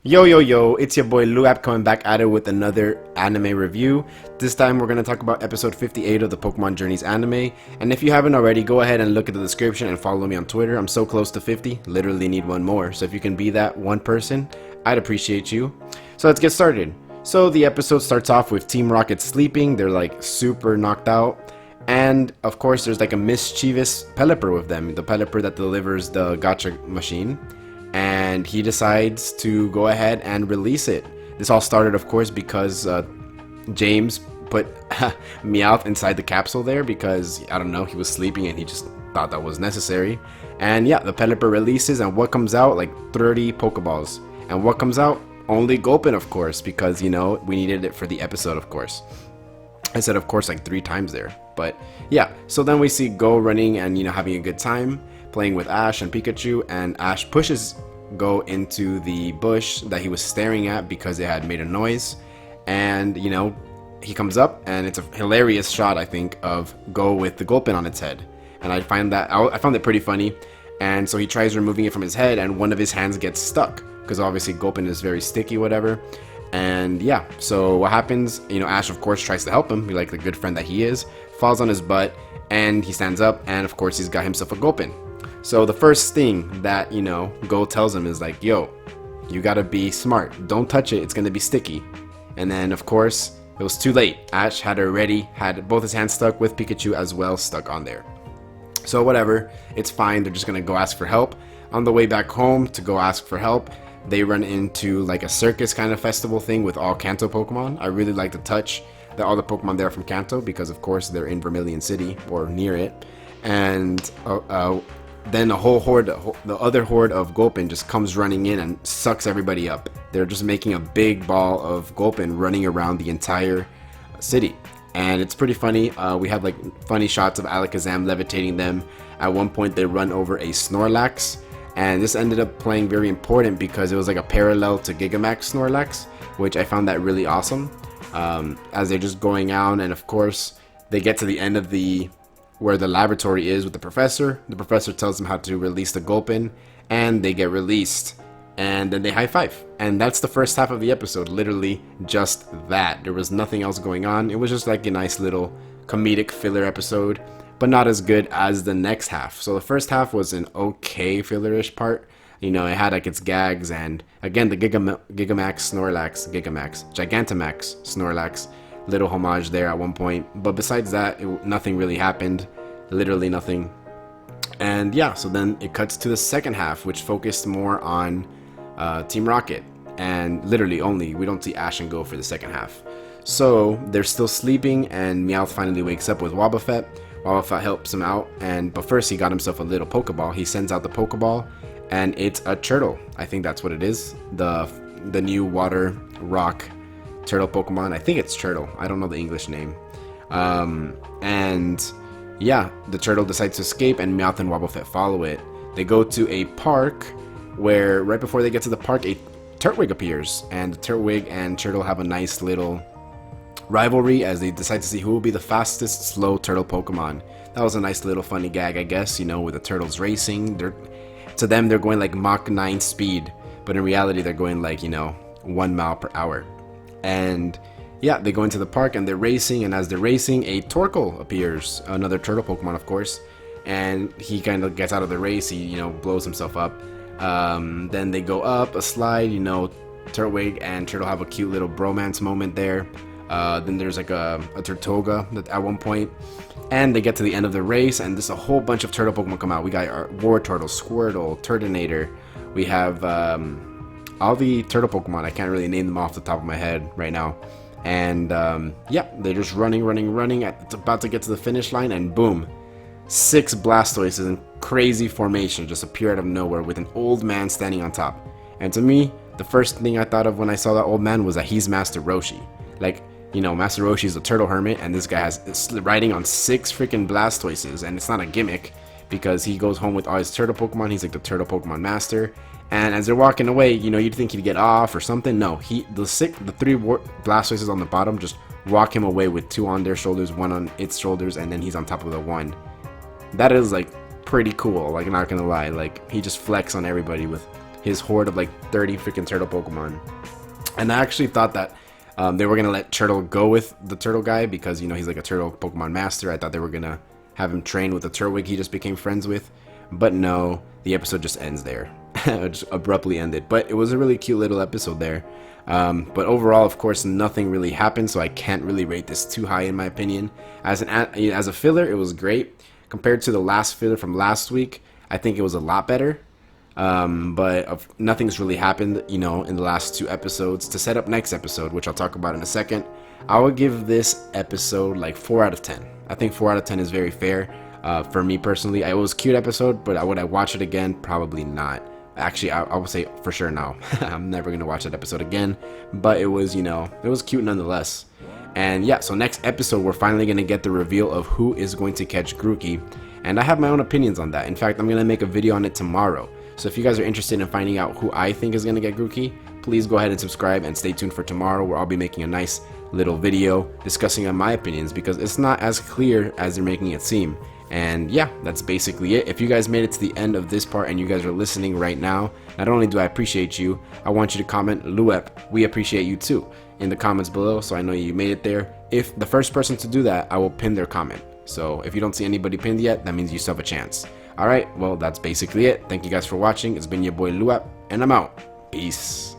Yo yo yo, it's your boy Luap coming back at it with another anime review. This time we're going to talk about episode 58 of the Pokemon Journeys anime. And if you haven't already, go ahead and look at the description and follow me on Twitter. I'm so close to 50, literally need one more. So if you can be that one person, I'd appreciate you. So let's get started. So the episode starts off with Team Rocket sleeping. They're like super knocked out. And of course there's like a mischievous Pelipper with them, the Pelipper that delivers the gacha machine. And he decides to go ahead and release it. This all started, of course, because James put Meowth inside the capsule there because, I don't know, he was sleeping and he just thought that was necessary. And yeah, the Pelipper releases, and what comes out? Like 30 Pokeballs. And what comes out? Only Gopin, of course, because, you know, we needed it for the episode, of course. I said, of course, like 3 times there. But yeah, so then we see Go running and, you know, having a good time, playing with Ash and Pikachu, and Ash pushes Go into the bush that he was staring at because it had made a noise. And, you know, he comes up, and it's a hilarious shot, I think, of Go with the Gulpin on its head. And I found it pretty funny. And so he tries removing it from his head, and one of his hands gets stuck because obviously Gulpin is very sticky, whatever. And yeah, so what happens, you know, Ash of course tries to help him, like the good friend that he is, falls on his butt, and he stands up, and of course he's got himself a Gulpin. So the first thing that, you know, Go tells him is like, yo, you gotta be smart, don't touch it, it's gonna be sticky. And then of course it was too late. Ash had already had both his hands stuck with Pikachu as well stuck on there. So whatever, it's fine, they're just gonna go ask for help. On the way back home to go ask for help, they run into like a circus kind of festival thing with all Kanto Pokemon. I really like to touch all the Pokemon there from Kanto because of course they're in Vermilion City or near it. And then a whole horde, the other horde of Gulpin just comes running in and sucks everybody up. They're just making a big ball of Gulpin running around the entire city. And it's pretty funny. We have like funny shots of Alakazam levitating them. At one point they run over a Snorlax. And this ended up playing very important because it was like a parallel to Gigamax Snorlax, which I found that really awesome. As they're just going out, and of course they get to the end of where the laboratory is with the professor. The professor tells them how to release the Gulpin, and they get released. And then they high five. And that's the first half of the episode, literally just that. There was nothing else going on. It was just like a nice little comedic filler episode, but not as good as the next half. So the first half was an okay fillerish part. You know, it had like its gags, and again the Gigamax Gigantamax Snorlax, little homage there at one point. But besides that, nothing really happened, literally nothing. And yeah, so then it cuts to the second half, which focused more on Team Rocket, and literally only, we don't see Ash and Go for the second half. So they're still sleeping, and Meowth finally wakes up with Wobbuffet. Wobbuffet helps him out, but first he got himself a little Pokeball. He sends out the Pokeball, and it's a turtle. I think that's what it is. The new water rock turtle Pokemon. I think it's turtle. I don't know the English name. And yeah, the turtle decides to escape, and Meowth and Wobbuffet follow it. They go to a park where right before they get to the park, a Turtwig appears, and the Turtwig and Turtle have a nice little rivalry as they decide to see who will be the fastest slow turtle Pokemon. That was a nice little funny gag, I guess, you know, with the turtles racing. To them, they're going like Mach 9 speed, but in reality, they're going like, you know, 1 mile per hour. And yeah, they go into the park and they're racing, and as they're racing, a Torkoal appears, another turtle Pokemon, of course, and he kind of gets out of the race. He, you know, blows himself up. Then they go up a slide, you know, Turtwig and Turtle have a cute little bromance moment there. Then there's like a Turtoga at one point, and they get to the end of the race, and there's a whole bunch of turtle Pokemon come out. We got our Wartortle, Squirtle, Turtonator. We have all the turtle Pokemon. I can't really name them off the top of my head right now. And yeah, they're just running. It's about to get to the finish line, and boom, 6 Blastoises in crazy formation just appear out of nowhere with an old man standing on top. And to me, the first thing I thought of when I saw that old man was that he's Master Roshi. Like, you know, Master Roshi is a turtle hermit, and this guy is riding on 6 freaking Blastoises, and it's not a gimmick because he goes home with all his turtle Pokemon. He's like the turtle Pokemon master. And as they're walking away, you know, you'd think he'd get off or something. No, the 3 Blastoises on the bottom just walk him away with 2 on their shoulders, 1 on its shoulders, and then he's on top of the 1. That is like pretty cool. Like, I'm not gonna lie, like he just flex on everybody with his horde of like 30 freaking turtle Pokemon. And I actually thought that they were gonna let Turtle go with the turtle guy because, you know, he's like a turtle Pokemon master. I thought they were gonna have him train with the Turtwig he just became friends with, but no, the episode just ends there. It just abruptly ended, but it was a really cute little episode there. But overall, of course, nothing really happened, so I can't really rate this too high in my opinion. As a filler, it was great. Compared to the last filler from last week, I think it was a lot better. But nothing's really happened, you know, in the last 2 episodes to set up next episode, which I'll talk about in a second. I would give this episode like 4 out of 10. I think 4 out of 10 is very fair for me personally. It was a cute episode, but would I watch it again? Probably not. Actually, I would say for sure no. I'm never going to watch that episode again. But it was, you know, it was cute nonetheless. And yeah, so next episode, we're finally going to get the reveal of who is going to catch Grookey. And I have my own opinions on that. In fact, I'm going to make a video on it tomorrow. So if you guys are interested in finding out who I think is going to get Grookey, please go ahead and subscribe and stay tuned for tomorrow, where I'll be making a nice little video discussing on my opinions, because it's not as clear as they're making it seem. And yeah, that's basically it. If you guys made it to the end of this part and you guys are listening right now, not only do I appreciate you, I want you to comment Luap, we appreciate you too, in the comments below, so I know you made it there. If the first person to do that, I will pin their comment. So if you don't see anybody pinned yet, that means you still have a chance. Alright, well, that's basically it. Thank you guys for watching. It's been your boy Luap, and I'm out. Peace.